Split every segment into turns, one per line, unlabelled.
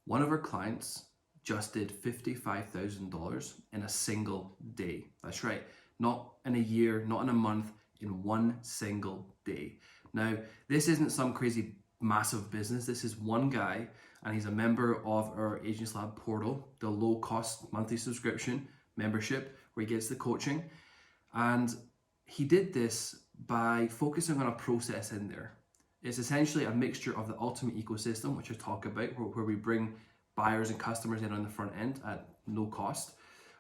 One of our clients just did $55,000 in a single day. That's right, not in a year, not in a month, in one single day. Now, this isn't some crazy massive business. This is one guy, and he's a member of our Agents Lab portal, the low cost monthly subscription membership where he gets the coaching. And he did this by focusing on a process in there. It's essentially a mixture of the ultimate ecosystem, which I talk about, where we bring buyers and customers in on the front end at no cost.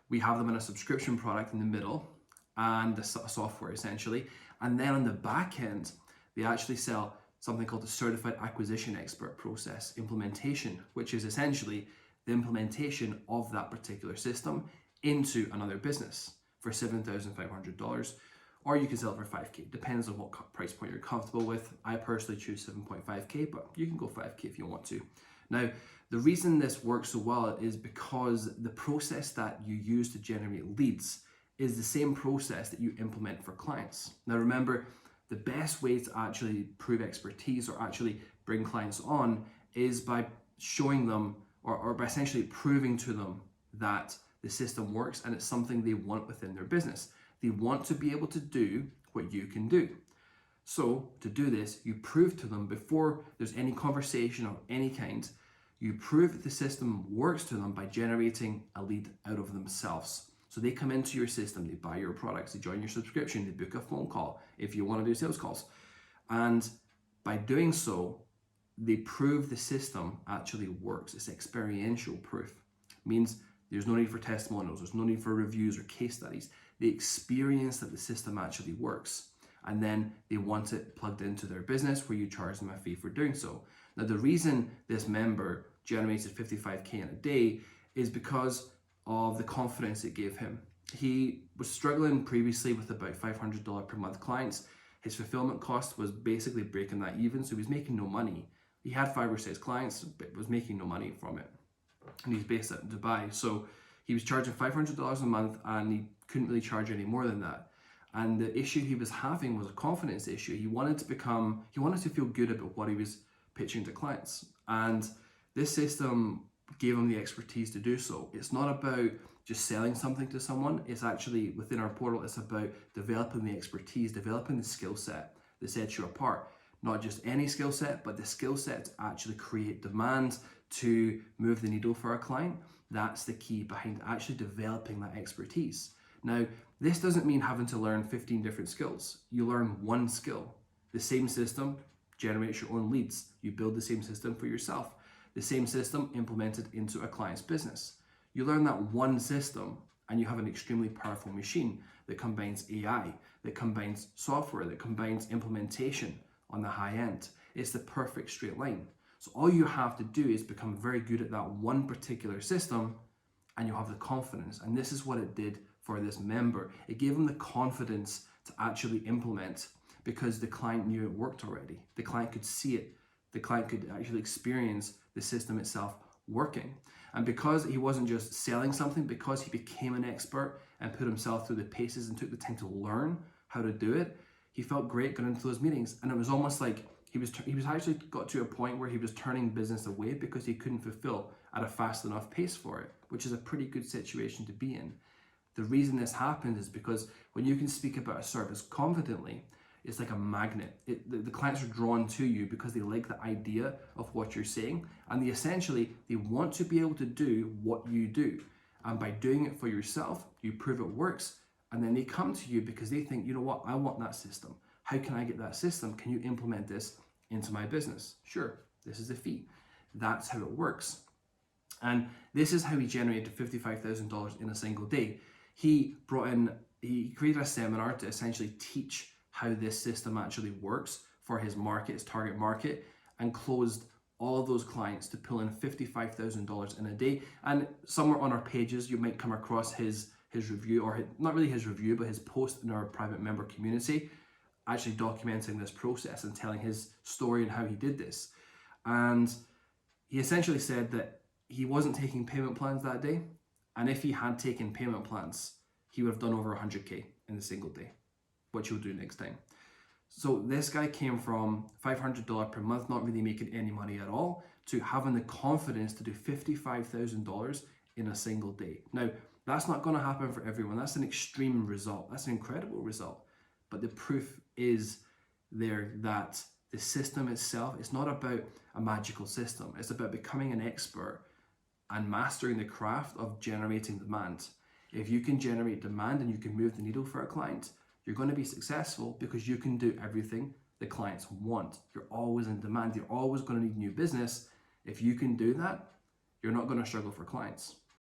We have them in a subscription product in the middle and the software essentially. And then on the back end, they actually sell something called the Certified Acquisition Expert process implementation, which is essentially the implementation of that particular system into another business for $7,500. Or you can sell it for 5K, depends on what price point you're comfortable with. I personally choose 7.5K, but you can go 5K if you want to. Now, the reason this works so well is because the process that you use to generate leads is the same process that you implement for clients. Now remember, the best way to actually prove expertise or actually bring clients on is by showing them or by essentially proving to them that the system works and it's something they want within their business. They want to be able to do what you can do. So to do this, you prove to them before there's any conversation of any kind, you prove that the system works to them by generating a lead out of themselves. So they come into your system, they buy your products, they join your subscription, they book a phone call if you want to do sales calls. And by doing so, they prove the system actually works. It's experiential proof. It means there's no need for testimonials, there's no need for reviews or case studies. They experience that the system actually works, and then they want it plugged into their business where you charge them a fee for doing so. Now, the reason this member generated 55K in a day is because of the confidence it gave him. He was struggling previously with about $500 per month clients. His fulfillment cost was basically breaking that even, so he was making no money. He had 5 or 6 clients, but was making no money from it. And he's based out in Dubai. So he was charging $500 a month and he couldn't really charge any more than that. And the issue he was having was a confidence issue. He wanted to feel good about what he was pitching to clients. And this system gave him the expertise to do so. It's not about just selling something to someone. It's actually within our portal, it's about developing the expertise, developing the skill set that sets you apart. Not just any skill set, but the skill set to actually create demand to move the needle for our client. That's the key behind actually developing that expertise. Now, this doesn't mean having to learn 15 different skills. You learn one skill. The same system generates your own leads. You build the same system for yourself. The same system implemented into a client's business. You learn that one system and you have an extremely powerful machine that combines AI, that combines software, that combines implementation on the high end. It's the perfect straight line. So all you have to do is become very good at that one particular system and you'll have the confidence. And this is what it did for this member. It gave him the confidence to actually implement because the client knew it worked already. The client could see it. The client could actually experience the system itself working. And because he wasn't just selling something, because he became an expert and put himself through the paces and took the time to learn how to do it, he felt great going into those meetings. And it was almost like he was actually got to a point where he was turning business away because he couldn't fulfill at a fast enough pace for it, which is a pretty good situation to be in. The reason this happens is because when you can speak about a service confidently, it's like a magnet. The clients are drawn to you because they like the idea of what you're saying, and they want to be able to do what you do. And by doing it for yourself, you prove it works, and then they come to you because they think, you know what, I want that system. How can I get that system? Can you implement this into my business? Sure, this is the fee. That's how it works. And this is how he generated $55,000 in a single day. He created a seminar to essentially teach how this system actually works for his market, his target market, and closed all of those clients to pull in $55,000 in a day. And somewhere on our pages, you might come across his review, or not really his review, but his post in our private member community, actually documenting this process and telling his story and how he did this. And he essentially said that he wasn't taking payment plans that day. And if he had taken payment plans, he would have done over 100K in a single day, which he'll do next time. So this guy came from $500 per month, not really making any money at all, to having the confidence to do $55,000 in a single day. Now, that's not going to happen for everyone. That's an extreme result. That's an incredible result. But the proof is there that the system itself, it's not about a magical system. It's about becoming an expert and mastering the craft of generating demand. If you can generate demand and you can move the needle for a client, you're going to be successful because you can do everything the clients want. You're always in demand. You're always going to need new business. If you can do that, you're not going to struggle for clients.